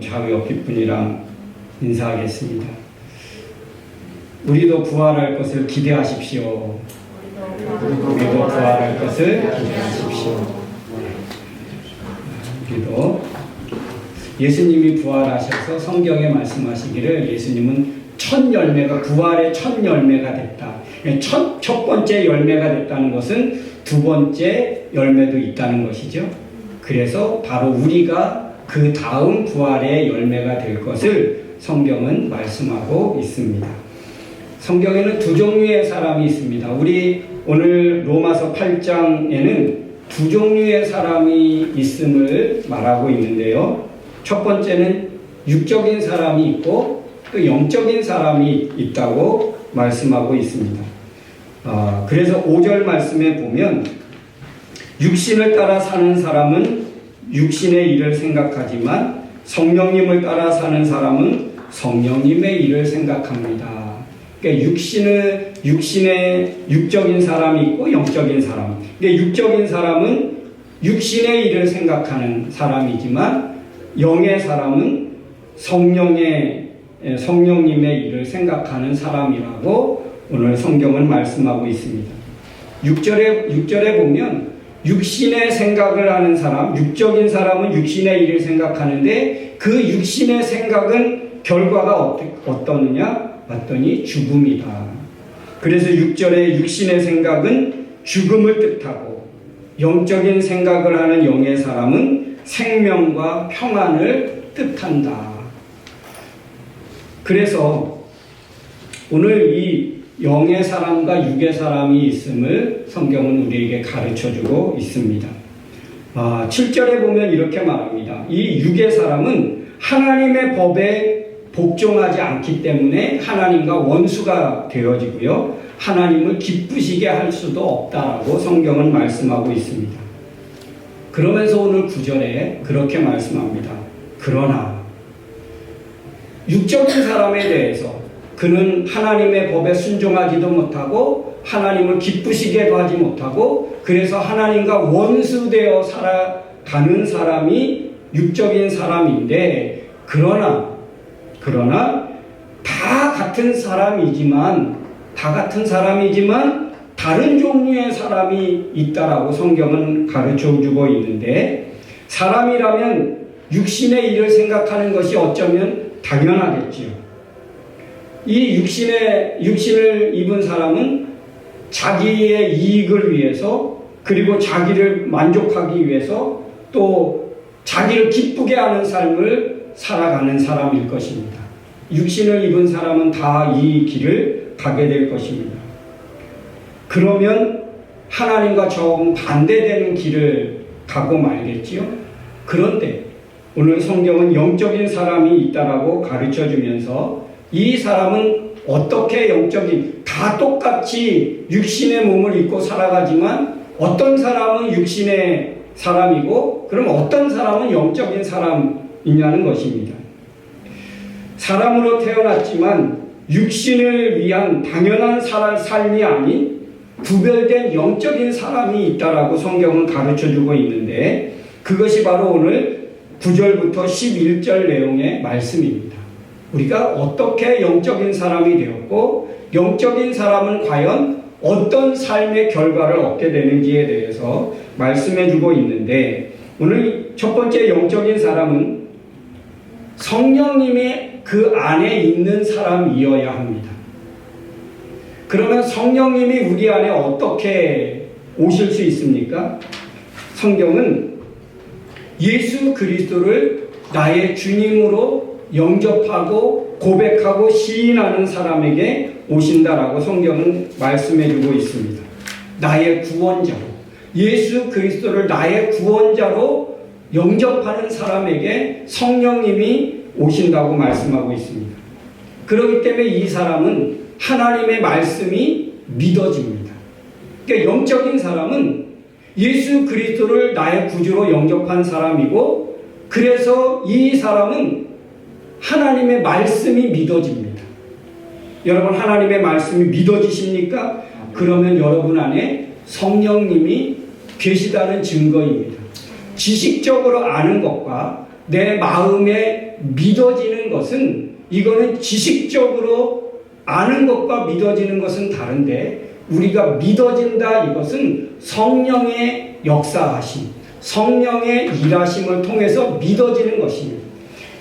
좌우 옆 분이랑 인사하겠습니다. 우리도 부활할 것을 기대하십시오. 우리도 부활할 것을 기대하십시오. 우리도 예수님이 부활하셔서 성경에 말씀하시기를 예수님은 첫 열매가 부활의 첫 열매가 됐다. 첫 번째 열매가 됐다는 것은 두 번째 열매도 있다는 것이죠. 그래서 바로 우리가 그 다음 부활의 열매가 될 것을 성경은 말씀하고 있습니다. 성경에는 두 종류의 사람이 있습니다. 우리 오늘 로마서 8장에는 두 종류의 사람이 있음을 말하고 있는데요. 첫 번째는 육적인 사람이 있고 또 영적인 사람이 있다고 말씀하고 있습니다. 그래서 5절 말씀에 보면 육신을 따라 사는 사람은 육신의 일을 생각하지만 성령님을 따라 사는 사람은 성령님의 일을 생각합니다. 그러니까 육신의 육적인 사람이 있고 영적인 사람. 그러니까 육적인 사람은 육신의 일을 생각하는 사람이지만 영의 사람은 성령님의 일을 생각하는 사람이라고 오늘 성경은 말씀하고 있습니다. 6절에 보면 육신의 생각을 하는 사람, 육적인 사람은 육신의 일을 생각하는데 그 육신의 생각은 결과가 어떠느냐? 봤더니 죽음이다. 그래서 6절에 육신의 생각은 죽음을 뜻하고 영적인 생각을 하는 영의 사람은 생명과 평안을 뜻한다. 그래서 오늘 이 영의 사람과 육의 사람이 있음을 성경은 우리에게 가르쳐주고 있습니다. 7절에 보면 이렇게 말합니다. 이 육의 사람은 하나님의 법에 복종하지 않기 때문에 하나님과 원수가 되어지고요. 하나님을 기쁘시게 할 수도 없다라고 성경은 말씀하고 있습니다. 그러면서 오늘 9절에 그렇게 말씀합니다. 그러나 육적인 사람에 대해서 그는 하나님의 법에 순종하지도 못하고 하나님을 기쁘시게도 하지 못하고 그래서 하나님과 원수되어 살아가는 사람이 육적인 사람인데 그러나 다 같은 사람이지만 다른 종류의 사람이 있다라고 성경은 가르쳐주고 있는데 사람이라면 육신의 일을 생각하는 것이 어쩌면 당연하겠지요. 이 육신을 입은 사람은 자기의 이익을 위해서 그리고 자기를 만족하기 위해서 또 자기를 기쁘게 하는 삶을 살아가는 사람일 것입니다. 육신을 입은 사람은 다 이 길을 가게 될 것입니다. 그러면 하나님과 정반대되는 길을 가고 말겠지요. 그런데 오늘 성경은 영적인 사람이 있다라고 가르쳐주면서 이 사람은 어떻게 다 똑같이 육신의 몸을 입고 살아가지만 어떤 사람은 육신의 사람이고 그럼 어떤 사람은 영적인 사람이냐는 것입니다. 사람으로 태어났지만 육신을 위한 당연한 삶이 아닌 구별된 영적인 사람이 있다라고 성경은 가르쳐주고 있는데 그것이 바로 오늘 9절부터 11절 내용의 말씀입니다. 우리가 어떻게 영적인 사람이 되었고 영적인 사람은 과연 어떤 삶의 결과를 얻게 되는지에 대해서 말씀해주고 있는데 오늘 첫 번째 영적인 사람은 성령님이 그 안에 있는 사람이어야 합니다. 그러면 성령님이 우리 안에 어떻게 오실 수 있습니까? 성경은 예수 그리스도를 나의 주님으로 영접하고 고백하고 시인하는 사람에게 오신다라고 성경은 말씀해주고 있습니다. 나의 구원자로 예수 그리스도를 나의 구원자로 영접하는 사람에게 성령님이 오신다고 말씀하고 있습니다. 그렇기 때문에 이 사람은 하나님의 말씀이 믿어집니다. 그러니까 영적인 사람은 예수 그리스도를 나의 구주로 영접한 사람이고 그래서 이 사람은 하나님의 말씀이 믿어집니다. 여러분 하나님의 말씀이 믿어지십니까? 그러면 여러분 안에 성령님이 계시다는 증거입니다. 지식적으로 아는 것과 내 마음에 믿어지는 것은 이거는 지식적으로 아는 것과 믿어지는 것은 다른데 우리가 믿어진다 이것은 성령의 역사하심, 성령의 일하심을 통해서 믿어지는 것입니다.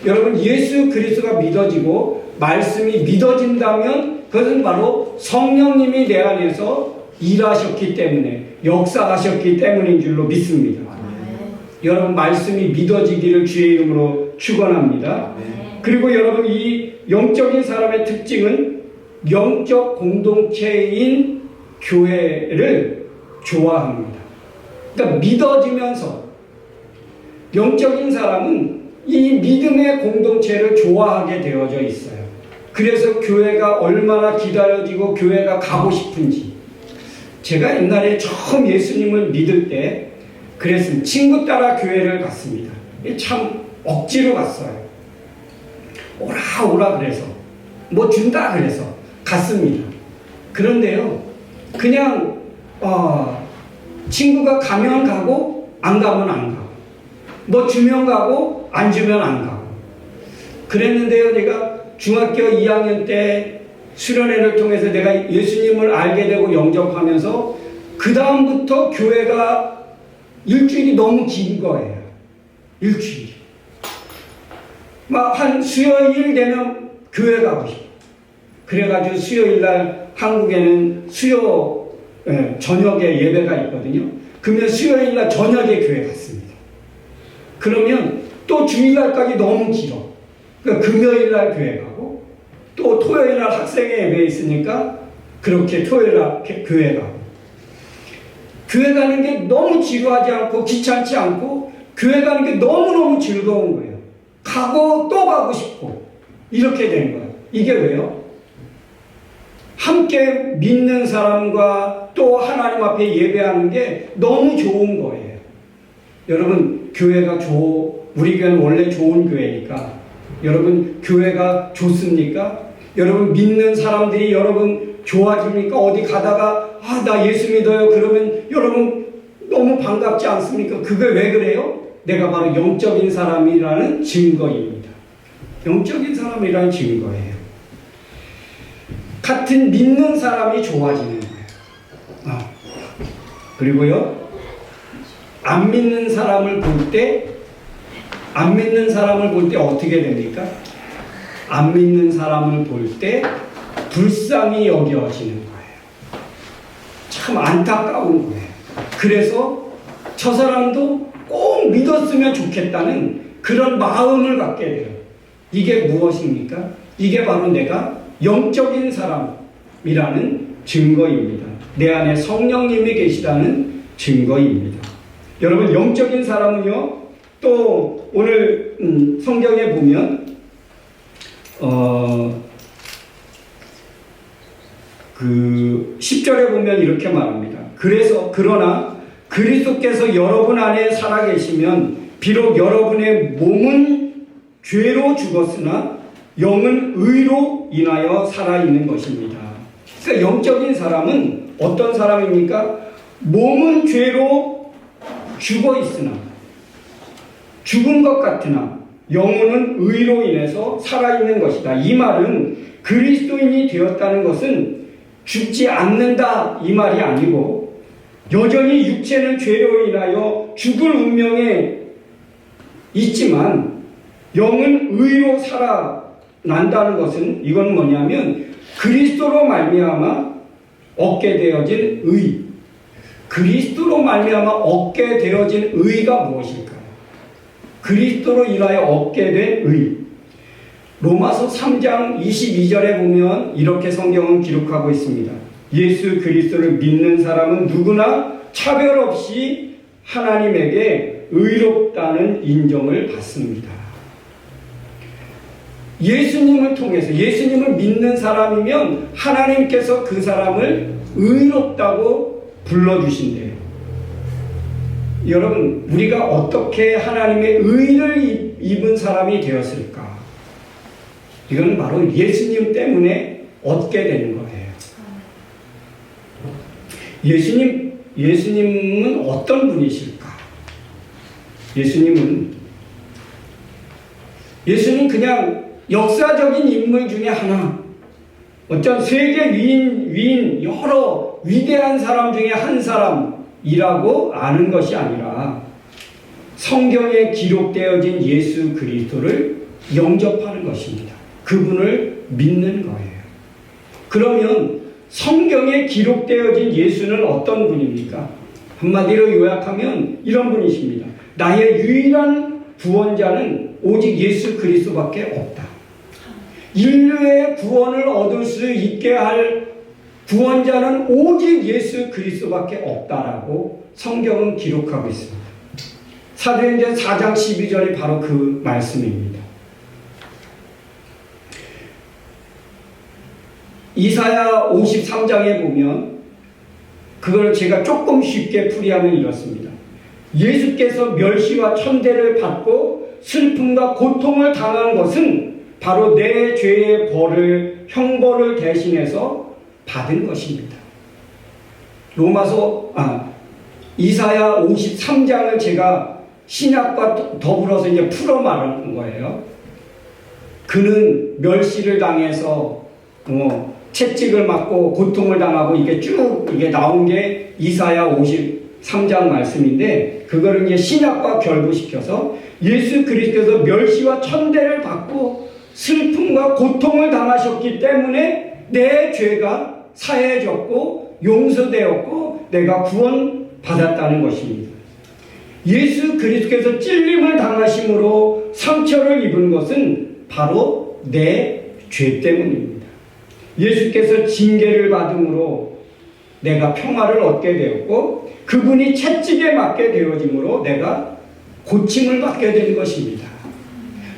여러분 예수 그리스도가 믿어지고 말씀이 믿어진다면 그것은 바로 성령님이 내 안에서 일하셨기 때문에 역사하셨기 때문인 줄로 믿습니다. 여러분 말씀이 믿어지기를 주의 이름으로 축원합니다. 그리고 여러분 이 영적인 사람의 특징은 영적 공동체인 교회를 좋아합니다. 그러니까 믿어지면서 영적인 사람은 이 믿음의 공동체를 좋아하게 되어져 있어요. 그래서 교회가 얼마나 기다려지고 교회가 가고 싶은지. 제가 옛날에 처음 예수님을 믿을 때 그랬습니다. 친구 따라 교회를 갔습니다. 참 억지로 갔어요. 오라 그래서 뭐 준다 그래서 갔습니다. 그런데요 그냥 친구가 가면 가고 안 가면 안 가고 뭐 주면 가고 안 주면 안 가고 그랬는데요. 내가 중학교 2학년 때 수련회를 통해서 내가 예수님을 알게 되고 영접하면서 그 다음부터 교회가 일주일이 너무 긴 거예요. 일주일이. 막 한 수요일 되면 교회 가고 싶어. 그래가지고 수요일날 한국에는 저녁에 예배가 있거든요. 그러면 수요일날 저녁에 교회 갔습니다. 그러면 또 주일날까지 너무 길어. 그러니까 금요일날 교회 가고 또 토요일날 학생회 예배 있으니까 그렇게 토요일날 교회 가고 교회 가는 게 너무 지루하지 않고 귀찮지 않고 교회 가는 게 너무너무 즐거운 거예요. 가고 또 가고 싶고 이렇게 된 거예요. 이게 왜요? 함께 믿는 사람과 또 하나님 앞에 예배하는 게 너무 좋은 거예요. 여러분 교회가 우리 교회는 원래 좋은 교회니까 여러분 교회가 좋습니까? 여러분 믿는 사람들이 여러분 좋아집니까? 어디 가다가 나 예수 믿어요 그러면 여러분 너무 반갑지 않습니까? 그게 왜 그래요? 내가 바로 영적인 사람이라는 증거입니다. 영적인 사람이라는 증거예요. 같은 믿는 사람이 좋아지는 거예요. 그리고요 안 믿는 사람을 볼 때 어떻게 됩니까? 안 믿는 사람을 볼 때 불쌍히 여겨지는 거예요. 참 안타까운 거예요. 그래서 저 사람도 꼭 믿었으면 좋겠다는 그런 마음을 갖게 돼요. 이게 무엇입니까? 이게 바로 내가 영적인 사람이라는 증거입니다. 내 안에 성령님이 계시다는 증거입니다. 여러분 영적인 사람은요 또 오늘 성경에 보면 그 10절에 보면 이렇게 말합니다. 그러나 그리스도께서 여러분 안에 살아계시면 비록 여러분의 몸은 죄로 죽었으나 영은 의로 인하여 살아있는 것입니다. 그러니까 영적인 사람은 어떤 사람입니까? 몸은 죄로 죽어 있으나 죽은 것 같으나 영혼은 의로 인해서 살아있는 것이다. 이 말은 그리스도인이 되었다는 것은 죽지 않는다 이 말이 아니고 여전히 육체는 죄로 인하여 죽을 운명에 있지만 영은 의로 살아난다는 것은 이건 뭐냐면 그리스도로 말미암아 얻게 되어진 의. 그리스도로 말미암아 얻게 되어진 의가 무엇일까요? 그리스도로 인하여 얻게 된 의. 로마서 3장 22절에 보면 이렇게 성경은 기록하고 있습니다. 예수 그리스도를 믿는 사람은 누구나 차별 없이 하나님에게 의롭다는 인정을 받습니다. 예수님을 통해서 예수님을 믿는 사람이면 하나님께서 그 사람을 의롭다고 불러주신대요. 여러분 우리가 어떻게 하나님의 의를 입은 사람이 되었을까? 이건 바로 예수님 때문에 얻게 되는 거예요. 예수님은 어떤 분이실까? 예수님은 예수는 그냥 역사적인 인물 중에 하나, 어떤 세계 위인 여러 위대한 사람 중에 한 사람이라고 아는 것이 아니라 성경에 기록되어진 예수 그리스도를 영접하는 것입니다. 그분을 믿는 거예요. 그러면 성경에 기록되어진 예수는 어떤 분입니까? 한마디로 요약하면 이런 분이십니다. 나의 유일한 구원자는 오직 예수 그리스도밖에 없다. 인류의 구원을 얻을 수 있게 할 구원자는 오직 예수 그리스도밖에 없다라고 성경은 기록하고 있습니다. 사도행전 4장 12절이 바로 그 말씀입니다. 이사야 53장에 보면 그걸 제가 조금 쉽게 풀이하면 이렇습니다. 예수께서 멸시와 천대를 받고 슬픔과 고통을 당한 것은 바로 내 죄의 벌을, 형벌을 대신해서 받은 것입니다. 이사야 53장을 제가 신약과 더불어서 이제 풀어 말하는 거예요. 그는 멸시를 당해서 채찍을 맞고 고통을 당하고 이게 쭉 이게 나온 게 이사야 53장 말씀인데, 그거를 이제 신약과 결부시켜서 예수 그리스도께서 멸시와 천대를 받고 슬픔과 고통을 당하셨기 때문에 내 죄가 사해졌고 용서되었고 내가 구원받았다는 것입니다. 예수 그리스도께서 찔림을 당하심으로 상처를 입은 것은 바로 내 죄 때문입니다. 예수께서 징계를 받음으로 내가 평화를 얻게 되었고, 그분이 채찍에 맞게 되어짐으로 내가 고침을 받게 된 것입니다.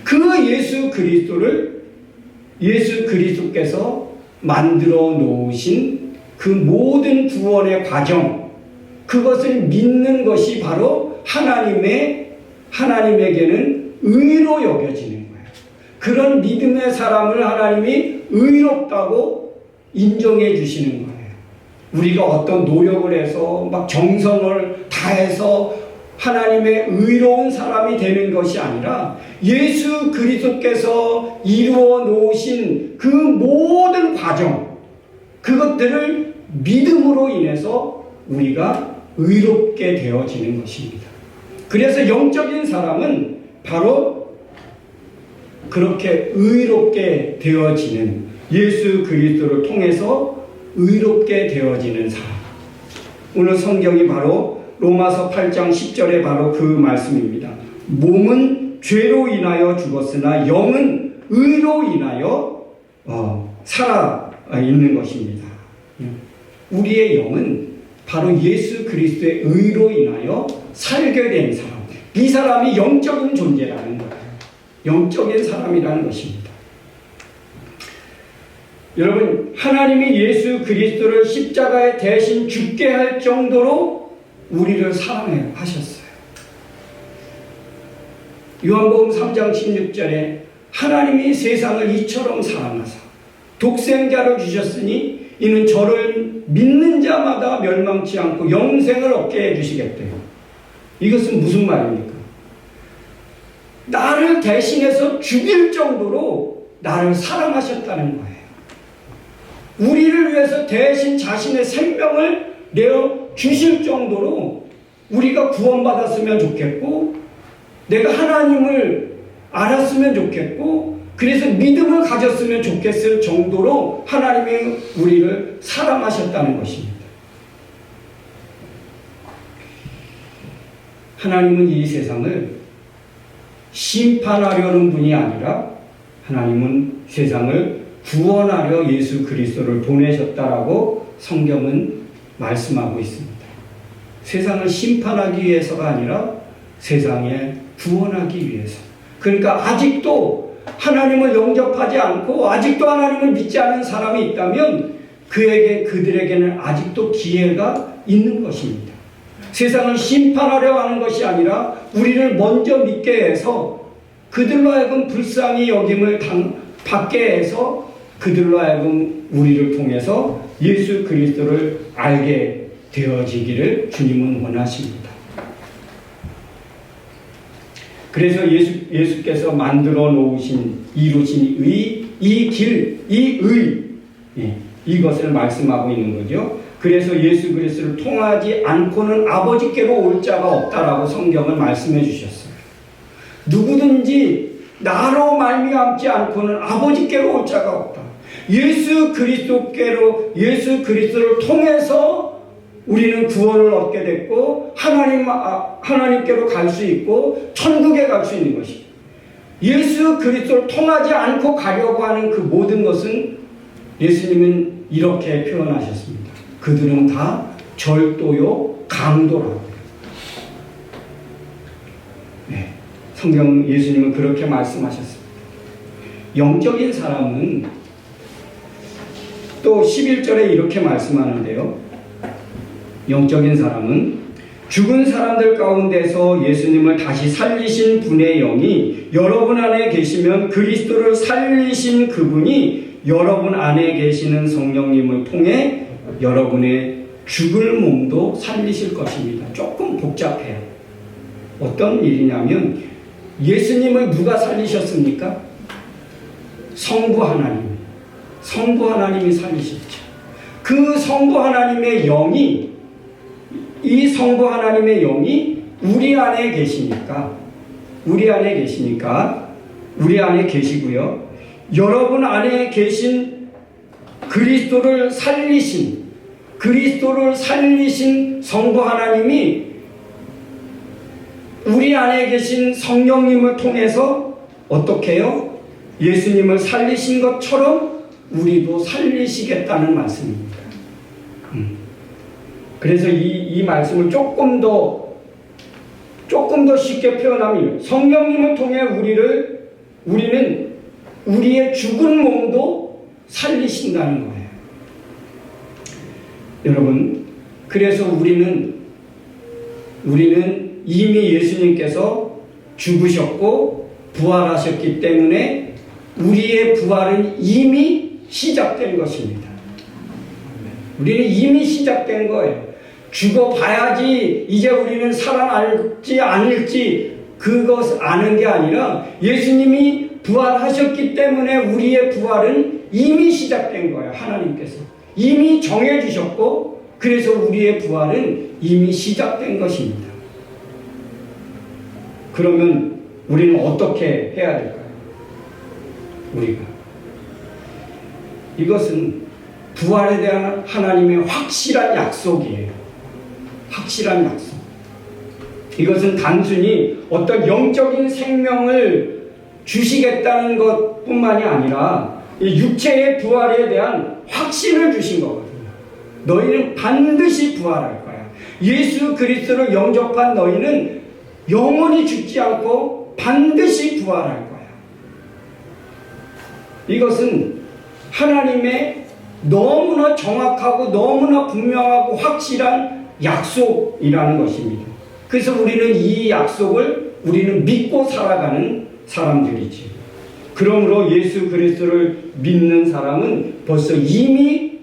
그 예수 그리스도께서 만들어 놓으신 그 모든 구원의 과정, 그것을 믿는 것이 바로 하나님에게는 의로 여겨지는 거예요. 그런 믿음의 사람을 하나님이 의롭다고 인정해 주시는 거예요. 우리가 어떤 노력을 해서 막 정성을 다해서 하나님의 의로운 사람이 되는 것이 아니라 예수 그리스도께서 이루어 놓으신 그 모든 과정, 그것들을 믿음으로 인해서 우리가 의롭게 되어지는 것입니다. 그래서 영적인 사람은 바로 그렇게 의롭게 되어지는, 예수 그리스도를 통해서 의롭게 되어지는 사람. 오늘 성경이 바로 로마서 8장 10절에 바로 그 말씀입니다. 몸은 죄로 인하여 죽었으나 영은 의로 인하여 살아 있는 것입니다. 우리의 영은 바로 예수 그리스도의 의로 인하여 살게 된 사람. 이 사람이 영적인 존재라는 거예요. 영적인 사람이라는 것입니다. 여러분, 하나님이 예수 그리스도를 십자가에 대신 죽게 할 정도로 우리를 사랑하셨어요. 요한복음 3장 16절에 하나님이 세상을 이처럼 사랑하사 독생자를 주셨으니 이는 저를 믿는 자마다 멸망치 않고 영생을 얻게 해주시겠대요. 이것은 무슨 말입니까? 나를 대신해서 죽일 정도로 나를 사랑하셨다는 거예요. 우리를 위해서 대신 자신의 생명을 내어 주실 정도로 우리가 구원받았으면 좋겠고, 내가 하나님을 알았으면 좋겠고, 그래서 믿음을 가졌으면 좋겠을 정도로 하나님이 우리를 사랑하셨다는 것입니다. 하나님은 이 세상을 심판하려는 분이 아니라 하나님은 세상을 구원하려 예수 그리스도를 보내셨다라고 성경은 말씀하고 있습니다. 세상을 심판하기 위해서가 아니라 세상에 구원하기 위해서. 그러니까 아직도 하나님을 영접하지 않고 아직도 하나님을 믿지 않은 사람이 있다면 그들에게는 아직도 기회가 있는 것입니다. 세상을 심판하려 하는 것이 아니라 우리를 먼저 믿게 해서 그들로 하여금 불쌍히 여김을 받게 해서 그들로 하여금 우리를 통해서 예수 그리스도를 알게 되어지기를 주님은 원하십니다. 그래서 예수께서 만들어 놓으신 이루신 이 길, 이 의, 이것을 말씀하고 있는 거죠. 그래서 예수 그리스도를 통하지 않고는 아버지께로 올 자가 없다라고 성경은 말씀해 주셨어요. 누구든지 나로 말미암지 않고는 아버지께로 올 자가 없다. 예수 그리스도를 통해서 우리는 구원을 얻게 됐고 하나님께로 갈 수 있고 천국에 갈 수 있는 것입니다. 예수 그리스도를 통하지 않고 가려고 하는 그 모든 것은 예수님은 이렇게 표현하셨습니다. 그들은 다 절도요 강도라고. 네, 성경 예수님은 그렇게 말씀하셨습니다. 영적인 사람은 또 11절에 이렇게 말씀하는데요. 영적인 사람은 죽은 사람들 가운데서 예수님을 다시 살리신 분의 영이 여러분 안에 계시면 그리스도를 살리신 그분이 여러분 안에 계시는 성령님을 통해 여러분의 죽을 몸도 살리실 것입니다. 조금 복잡해요. 어떤 일이냐면 예수님을 누가 살리셨습니까? 성부 하나님이 살리셨죠. 그 성부 하나님의 영이 이 성부 하나님의 영이 우리 안에 계시니까 우리 안에 계시고요. 여러분 안에 계신 그리스도를 살리신 성부 하나님이 우리 안에 계신 성령님을 통해서 어떻게 해요? 예수님을 살리신 것처럼 우리도 살리시겠다는 말씀입니다. 그래서 이 말씀을 조금 더 쉽게 표현하면 성령님을 통해 우리는 우리의 죽은 몸도 살리신다는 거예요. 여러분, 그래서 우리는 이미 예수님께서 죽으셨고 부활하셨기 때문에 우리의 부활은 이미 시작된 것입니다. 우리는 이미 시작된 거예요. 죽어봐야지 이제 우리는 살아날지 아닐지 그것 아는 게 아니라 예수님이 부활하셨기 때문에 우리의 부활은 이미 시작된 거예요. 하나님께서 이미 정해주셨고 그래서 우리의 부활은 이미 시작된 것입니다. 그러면 우리는 어떻게 해야 될까요? 이것은 부활에 대한 하나님의 확실한 약속이에요. 확실한 약속. 이것은 단순히 어떤 영적인 생명을 주시겠다는 것뿐만이 아니라 이 육체의 부활에 대한 확신을 주신 거거든요. 너희는 반드시 부활할 거야. 예수 그리스도를 영접한 너희는 영원히 죽지 않고 반드시 부활할 거야. 이것은 하나님의 너무나 정확하고 너무나 분명하고 확실한 약속이라는 것입니다. 그래서 우리는 이 약속을 믿고 살아가는 사람들이지. 그러므로 예수 그리스도를 믿는 사람은 벌써 이미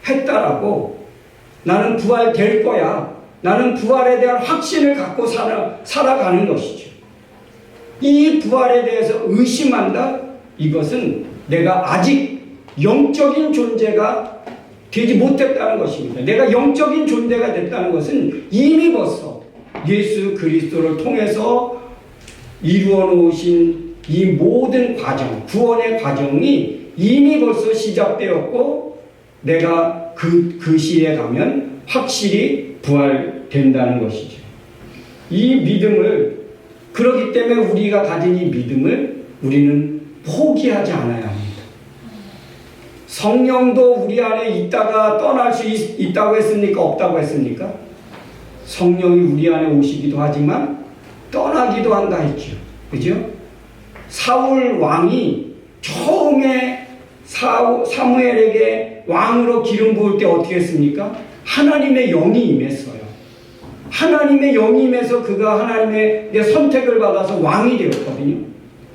부활했다라고 나는 부활될 거야. 나는 부활에 대한 확신을 갖고 살아가는 것이죠. 이 부활에 대해서 의심한다? 이것은 내가 아직 영적인 존재가 되지 못했다는 것입니다. 내가 영적인 존재가 됐다는 것은 이미 벌써 예수 그리스도를 통해서 이루어 놓으신 이 모든 과정, 구원의 과정이 이미 벌써 시작되었고 내가 그 시에 가면 확실히 부활된다는 것이죠. 이 믿음을 그렇기 때문에 우리가 가진 이 믿음을 우리는 포기하지 않아야 합니다. 성령도 우리 안에 있다가 떠날 수 있다고 했습니까? 없다고 했습니까? 성령이 우리 안에 오시기도 하지만 떠나기도 한다 했죠. 그죠? 사울 왕이 처음에 사무엘에게 왕으로 기름 부을 때 어떻게 했습니까? 하나님의 영이 임했어요. 하나님의 영이 임해서 그가 하나님의 선택을 받아서 왕이 되었거든요.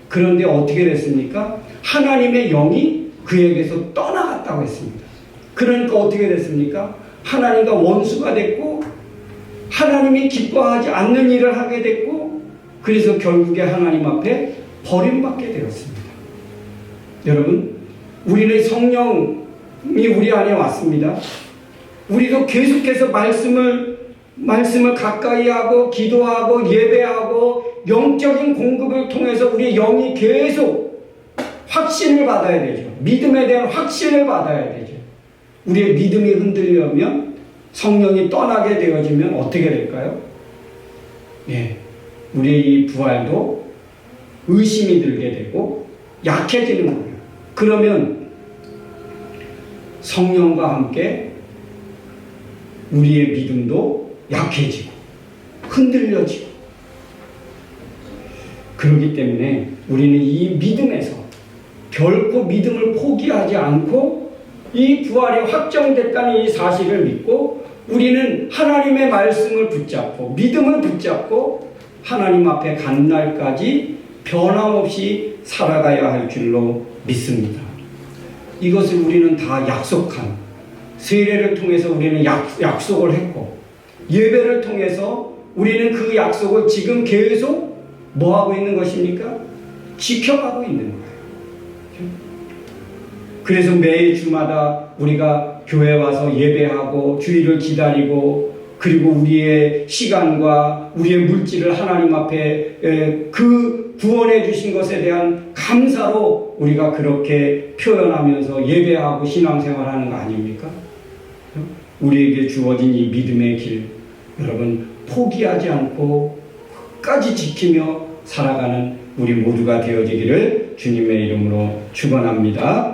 그런데 어떻게 됐습니까? 하나님의 영이 그에게서 떠나갔다고 했습니다. 그러니까 어떻게 됐습니까? 하나님과 원수가 됐고 하나님이 기뻐하지 않는 일을 하게 됐고 그래서 결국에 하나님 앞에 버림받게 되었습니다. 여러분, 우리는 성령이 우리 안에 왔습니다. 우리도 계속해서 말씀을 가까이 하고 기도하고 예배하고 영적인 공급을 통해서 우리의 영이 계속 확신을 받아야 되죠. 믿음에 대한 확신을 받아야 되죠. 우리의 믿음이 흔들려면, 성령이 떠나게 되어지면 어떻게 될까요? 예, 우리의 이 부활도 의심이 들게 되고 약해지는 거예요. 그러면 성령과 함께 우리의 믿음도 약해지고 흔들려지고, 그렇기 때문에 우리는 이 믿음에서 결코 믿음을 포기하지 않고 이 부활이 확정됐다는 이 사실을 믿고 우리는 하나님의 말씀을 붙잡고 믿음을 붙잡고 하나님 앞에 간 날까지 변함없이 살아가야 할 줄로 믿습니다. 이것을 우리는 다 약속한, 세례를 통해서 우리는 약속을 했고, 예배를 통해서 우리는 그 약속을 지금 계속 뭐하고 있는 것입니까? 지켜가고 있는 거예요. 그래서 매 주마다 우리가 교회 와서 예배하고 주일을 기다리고, 그리고 우리의 시간과 우리의 물질을 하나님 앞에 그 구원해 주신 것에 대한 감사로 우리가 그렇게 표현하면서 예배하고 신앙생활하는 거 아닙니까? 우리에게 주어진 이 믿음의 길, 여러분 포기하지 않고 끝까지 지키며 살아가는 우리 모두가 되어지기를 주님의 이름으로 축원합니다.